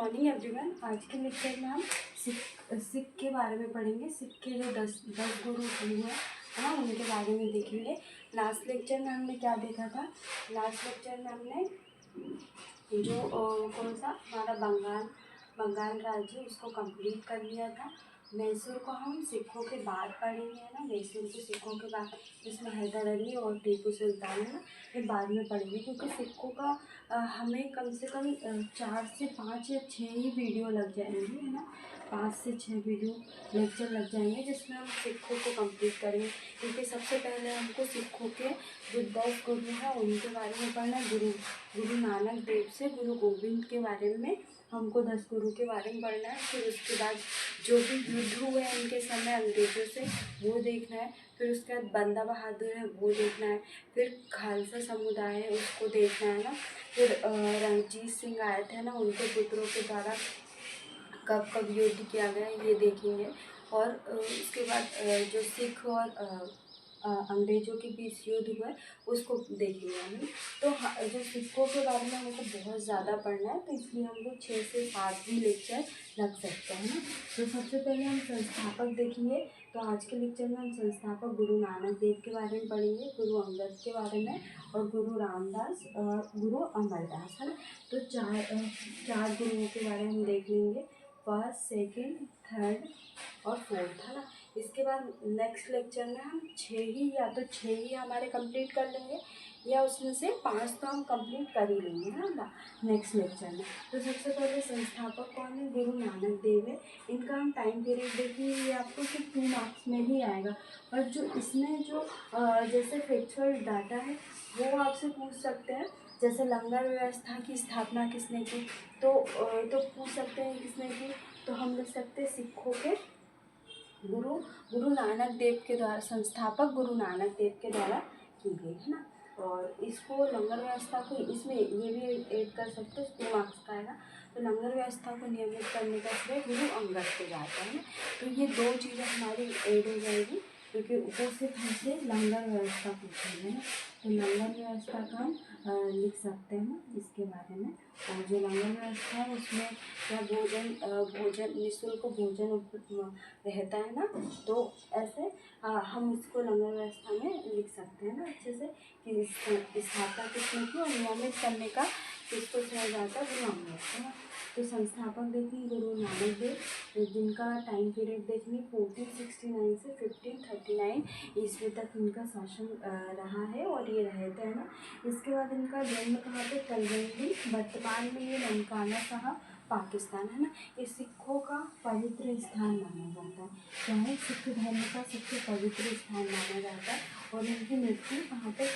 Morning everyone. आज के lecture में हम सिख के बारे में पढ़ेंगे। सिख के जो दस गुरु हुए हैं ना, उनके बारे में देखेंगे। लास्ट लेक्चर में हमने क्या देखा था? लास्ट लेक्चर में हमने जो कौन सा हमारा बंगाल राज्य उसको कंप्लीट कर लिया था। मैसूर को हम सिखों के बाद पढ़ेंगे, है ना। मैसूर को सिखों के बाद इसमें हैदर अली और टीपू सुल्तान, है ना, ये बाद में पढ़ेंगे, क्योंकि सिखों का हमें कम से कम 4 से 5 या 6 ही वीडियो लग जाएंगे, है ना। 5 से 6 वीडियो लेक्चर लग जाएंगे जिसमें हम सिखों को कंप्लीट करेंगे। क्योंकि सबसे पहले हमको सिखों के जो 10 गुरु हैं उनके बारे में पढ़ना है। गुरु नानक देव से गुरु गोविंद के बारे में हमको 10 गुरु के बारे में पढ़ना है। फिर उसके बाद जो भी युद्ध हुए हैं इनके समय अंग्रेजों से, वो देखना है। फिर उसके बाद बंदा बहादुर है, वो देखना है। फिर खालसा समुदाय है, उसको देखना है ना। फिर रणजीत सिंह आए थे ना, उनके पुत्रों के द्वारा कब कब युद्ध किया गया ये देखेंगे। और उसके बाद जो सिख और अंग्रेज़ों के बीच युद्ध हुआ है उसको देखेंगे हम। तो जो सिखों के बारे में हमको बहुत ज़्यादा पढ़ना है, तो इसलिए हम लोग 6 से 7 भी लेक्चर लग सकते हैं ना। तो सबसे पहले हम संस्थापक देखेंगे। तो आज के लेक्चर में हम संस्थापक गुरु नानक देव के बारे में पढ़ेंगे, गुरु अंगद के बारे में, और गुरु रामदास और गुरु अमरदास, है ना। तो चार गुरुओं के बारे में हम देख लेंगे, फर्स्ट, सेकंड, थर्ड और फोर्थ, है ना। इसके बाद नेक्स्ट लेक्चर में हम 6 ही हमारे कंप्लीट कर लेंगे, या उसमें से 5 तो हम कंप्लीट कर ही लेंगे, है ना, नेक्स्ट लेक्चर में। तो सबसे पहले संस्थापक कौन है? गुरु नानक देव है। इनका हम टाइम पीरियड देखिए, ये आपको सिर्फ 2 मार्क्स में ही आएगा। और जो इसमें जो जैसे फैक्चुअल डाटा है वो आपसे पूछ सकते हैं। जैसे लंगर व्यवस्था की स्थापना किसने की, तो पूछ सकते हैं किसने की। तो हम लिख सकते हैं सिखों के गुरु नानक देव के द्वारा, संस्थापक गुरु नानक देव के द्वारा की गई, है ना। और इसको लंगर व्यवस्था को इसमें ये भी ऐड कर सकते हैं, 2 मार्क्स का आएगा। तो लंगर व्यवस्था को नियमित करने का श्रेय गुरु अंगद को जाता है ना। तो ये 2 चीज़ें हमारी ऐड हो जाएगी, क्योंकि ऊपर से हमसे लंगर व्यवस्था पूछेंगे ना। तो लंगर व्यवस्था का हम लिख सकते हैं इसके बारे में। और जो लंगर व्यवस्था है उसमें क्या भोजन निःशुल्क भोजन रहता है ना। तो ऐसे हम इसको लंगर व्यवस्था में लिख सकते हैं ना अच्छे से, कि स्थापना किसने की और नियमित करने का किसको श्रेय जाता है? गुरु अंगद, है ना। तो संस्थापक देखें गुरु नानक देव, जिनका टाइम पीरियड देखेंगे 1469 से 1539 ईस्वी तक इनका शासन रहा है, और ये रहे थे, है ना। इसके बाद इनका जन्म कहाँ पे? तलवंडी, वर्तमान में ये ननकाना साहब पाकिस्तान, है ना। ये सिखों का पवित्र स्थान माना जाता है, चाहे सिख धर्म का सबसे पवित्र स्थान माना जाता है। और इनकी मृत्यु कहाँ पे?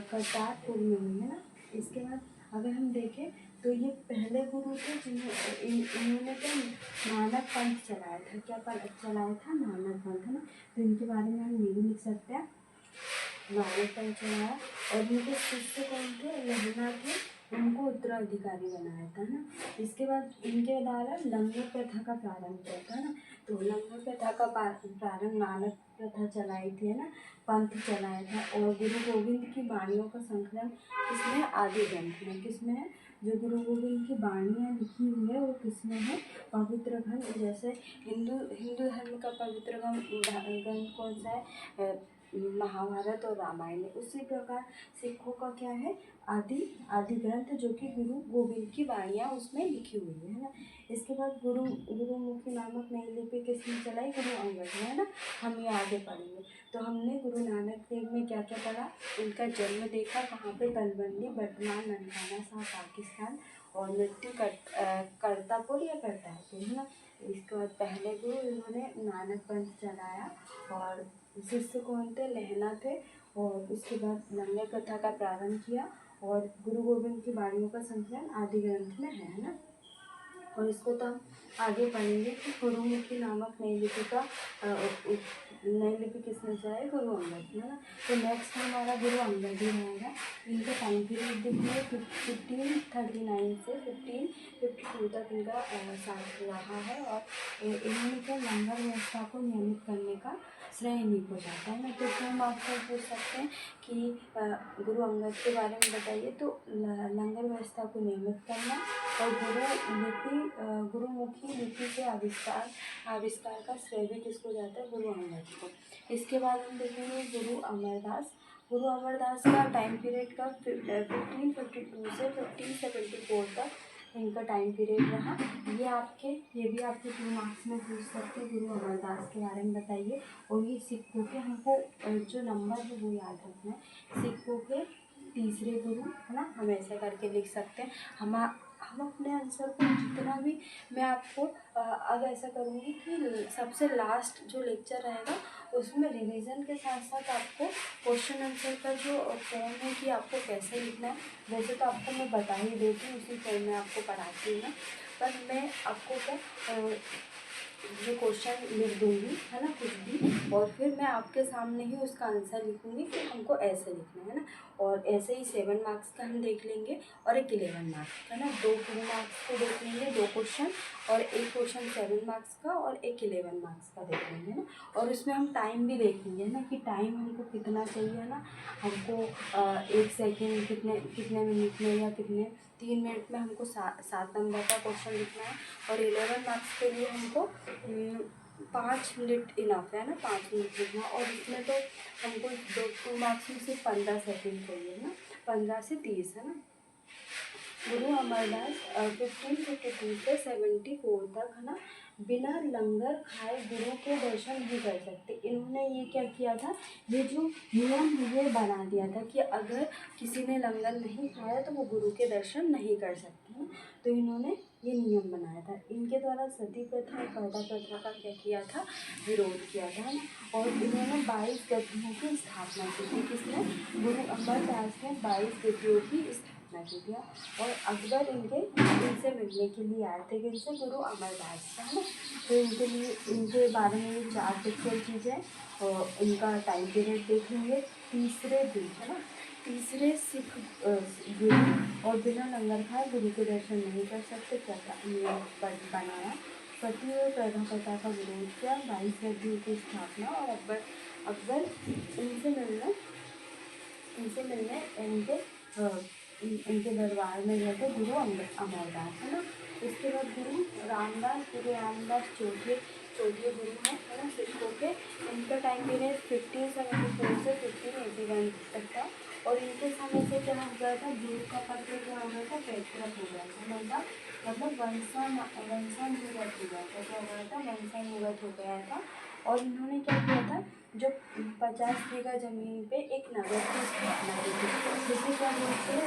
करतारपुर में हुई, है ना। इसके बाद अगर हम देखें तो ये पहले गुरु थे इन्होंने क्या नानक पंथ चलाया था। क्या चलाया था? नानक पंथ, है ना। तो इनके बारे में हम ये भी लिख सकते हैं, नानक पंथ चलाया। और इनके शिष्य कौन थे? लहना थे, उनको उत्तराधिकारी बनाया था ना। इसके बाद इनके द्वारा लंगर प्रथा का प्रारंभ किया था ना। तो लंगर प्रथा का प्रारंभ नानक प्रथा चलाई थी, है ना, पंथ चलाया था। और गुरु गोविंद की वाणियों का संकलन किसमें? आदि ग्रंथ में। किसमें है? जो गुरु गोविंद की वाणियाँ लिखी हुई है वो किसमें है? पवित्र ग्रंथ। जैसे हिंदू धर्म का पवित्र ग्रंथ कौन सा है? महाभारत और रामायण। उसी प्रकार सिखों का क्या है? आदि ग्रंथ, जो कि गुरु गोविंद की वाणियाँ उसमें लिखी हुई है ना। इसके बाद गुरुमुखी नामक नई लिपि किसने चलाई? गुरु अंगद ने, है ना। हम ये आगे पढ़ेंगे। तो हमने गुरु नानक देव में क्या क्या पढ़ा? इनका जन्म देखा कहाँ पे? तलवंडी, वर्तमान ननकाना साहब पाकिस्तान, और मृत्यु करतारपुर, है ना। इसके बाद पहले गुरु इन्होंने नानक पंथ चलाया, और शिष्य कौन थे? लहना थे। और उसके बाद लंगर प्रथा का प्रारंभ किया, और गुरु गोविंद की वाणियों का संकलन आदि ग्रंथ में है ना। और इसको तो हम आगे पढ़ेंगे कि गुरुमुखी नामक नई लिपि किसने चलाई? गुरु अंगद, है ना। तो नेक्स्ट हमारा गुरु अंगद ही रहेगा। इनका टाइम पीरियड देखिए 1539 से 1552 तक इनका शासन रहा है। और इन्होंने क्या लंगर व्यवस्था को नियमित करने का श्रेय नहीं हो जाता है ना। तो फिर हम आपसे पूछ सकते हैं कि गुरु अंगद के बारे में बताइए। तो लंगर व्यवस्था को नियमित करना और गुरुमुखी लिपि के आविष्कार का श्रेय भी किसको जाता है? गुरु अंगद को। इसके बाद हम देखेंगे गुरु अमरदास। गुरु अमरदास का टाइम पीरियड का 1552 से 1574 तक इनका टाइम पीरियड रहा। ये भी आपके 2 मार्क्स में पूछ सकते हैं। गुरु अमरदास के बारे में बताइए। और ये सिखों के हमको जो नंबर है वो याद रखना है। सिखों के तीसरे गुरु है ना, हम ऐसे करके लिख सकते हैं। हम अपने आंसर को जितना भी, मैं आपको अब ऐसा करूँगी कि सबसे लास्ट जो लेक्चर रहेगा उसमें रिवीजन के साथ साथ आपको क्वेश्चन आंसर का जो फॉर्म है कि आपको कैसे लिखना है, वैसे तो आपको मैं बता ही देती हूँ, उसी फॉर्म में आपको पढ़ाती हूँ। पर मैं आपको क्या जो क्वेश्चन लिख दूँगी है ना कुछ भी, और फिर मैं आपके सामने ही उसका आंसर लिखूँगी कि हमको ऐसे लिखना है ना। और ऐसे ही 7 मार्क्स का हम देख लेंगे और एक 11 मार्क्स का ना, 2 मार्क्स को देख लेंगे 2 क्वेश्चन, और एक क्वेश्चन 7 मार्क्स का और एक 11 मार्क्स का देख लेंगे ना। और उसमें हम टाइम भी देखेंगे ना कि टाइम हमको कितना चाहिए ना। हमको 1 सेकेंड कितने मिनट में या कितने 3 मिनट में हमको 7 नंबर का क्वेश्चन लिखना है। और 11 मार्क्स के लिए हमको 5 मिनट इनफ है ना, 5 मिनट लिखना। और इसमें तो हमको 2 मार्क्स में सिर्फ 15 सेकेंड चाहिए ना, 15 से 30 है ना। गुरु अमरदास 1552 से 74 तक है ना, बिना लंगर खाए गुरु के दर्शन नहीं कर सकते। इन्होंने ये क्या किया था, ये जो नियम ये बना दिया था कि अगर किसी ने लंगर नहीं खाया तो वो गुरु के दर्शन नहीं कर सकते। तो इन्होंने ये नियम बनाया था। इनके द्वारा सती प्रथा और पर्दा प्रथा का क्या किया था, विरोध किया था ना। और इन्होंने 22 गद्दियों की स्थापना की थी। किसने? गुरु अमरदास ने 22 गद्दियों की स्थापना की थी। और अकबर इनसे मिलने के लिए आए थे। किनसे? गुरु अमरदास से है ना। तो इनके बारे में ये 4 पिक्चर चीज़ें और इनका टाइम पीरियड देखेंगे। तीसरे दिन है ना, तीसरे सिख गुरु और बिना लंगर खाए गुरु के दर्शन नहीं कर सकते। क्या नियम बनाया? सती और प्रथा प्रथा का विरोध किया, 22 गद्दियों की स्थापना। और अकबर इनसे मिलने इनके दरबार में गए थे गुरु अमरदास है ना। इसके बाद गुरु रामदास चौथे गुरु हैं है ना सिखों के। इनका टाइम पीरियड 1574 से 1581 तक था। और इनके समय से क्या हो गया था, गुरु का पद क्या हो गया था, पैतृक हो गया था। मतलब वंशानुगत हो गया था। क्या हो गया था? वंशानुगत हो गया था। और इन्होंने क्या किया था, जो 50 बीघा जमीन पे एक नगर की स्थापना की थी, जिसे क्या बोलते हैं,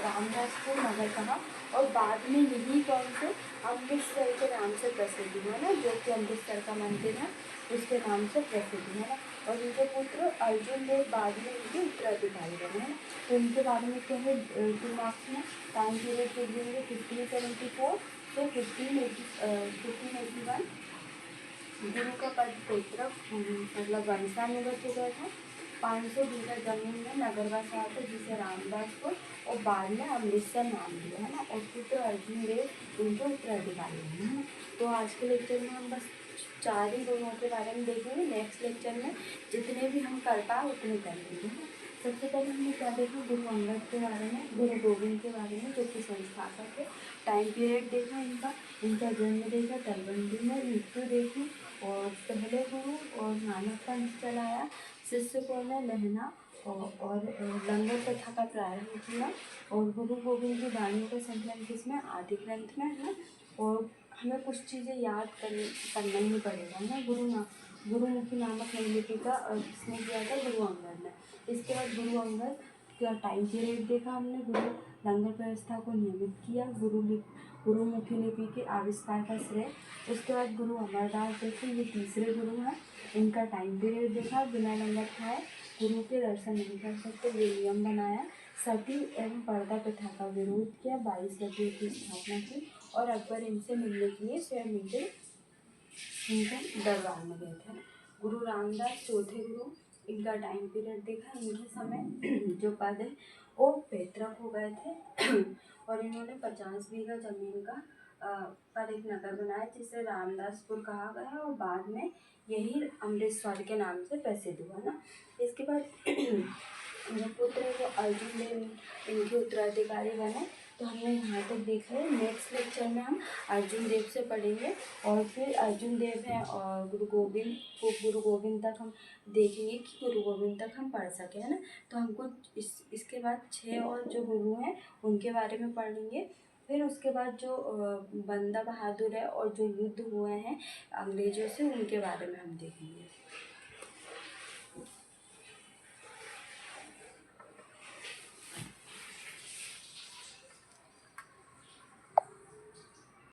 रामदासपुर नगर कहा। और बाद में यही कौन से, अमृतसर के नाम से प्रसिद्ध हुआ ना, जो कि अमृतसर का मंदिर है उसके नाम से प्रसिद्ध है ना। और इनके पुत्र अर्जुन देव बाद में इनके उत्तराधिकारी बने हैं। तो इनके बारे में क्या है, 2 मार्क्स में टाइम पीरियड के लिए 1574 से 1581। गुरु का पद पैतृक मतलब वंशानुगत हो गया था। 500 बीघा जमीन में नगर बसा था जिसे रामदासपुर, और बाद में अमृतसर नाम दिया है ना। और पुत्र अर्जुन देव उनके उत्तराधिकारी है ना। तो आज के लेक्चर में हम बस 4 ही गुरुओं के बारे में देखेंगे। नेक्स्ट लेक्चर में जितने भी हम कर पाए उतने कर लेंगे। सबसे पहले हमने क्या देखा, गुरु अंगद के बारे में, गुरु गोविंद के बारे में जो कि संस्थापक है। टाइम पीरियड देखा इनका जन्म देखा, तलवंडी में मृत्यु देखी। और पहले गुरु और नानक पंथ चलाया। शिष्य को ने लहना और लंगर प्रथा का प्रारंभ किया। और गुरु गोविंद की वाणियों का संकलन किसमें, आदि ग्रंथ में है ना। और हमें कुछ चीज़ें याद करना ही पड़ेगा ना। गुरुमुखी नामक नई लिपि का किसने किया था, गुरु अंगद ने। इसके बाद गुरु अंगद का टाइम पीरियड देखा हमने। गुरु लंगर व्यवस्था को नियमित किया। गुरुमुखी लिपि के आविष्कार का श्रेय। उसके बाद गुरु अमरदास देखे, ये तीसरे गुरु हैं। इनका टाइम पीरियड देखा। बिना लंगर खाए गुरु के दर्शन नहीं कर सकते, ये नियम बनाया। सती एवं पर्दा प्रथा का विरोध किया, 22 गद्दियों की स्थापना की। और अकबर इनसे मिलने के लिए स्वयं इनके दरबार में गए थे। गुरु रामदास चौथे गुरु, इनका टाइम पीरियड देखा। इनके समय जो पद है वो पैतृक हो गए थे। और इन्होंने 50 बीघा जमीन का पर एक नगर बनाया जिसे रामदासपुर कहा गया है और बाद में यही अमृतसर के नाम से प्रसिद्ध हुआ ना। इसके बाद जो पुत्र है वो अर्जुन देव इनके उत्तराधिकारी बने। तो हमने यहाँ तक देख लिया। नेक्स्ट लेक्चर में हम अर्जुन देव से पढ़ेंगे और फिर अर्जुन देव हैं और गुरु गोविंद तक हम देखेंगे कि गुरु गोविंद तक हम पढ़ सकें, है ना। तो हमको इसके बाद 6 और जो गुरु हैं उनके बारे में पढ़ेंगे। फिर उसके बाद जो बंदा बहादुर है और जो युद्ध हुए हैं अंग्रेज़ों से उनके बारे में हम देखेंगे।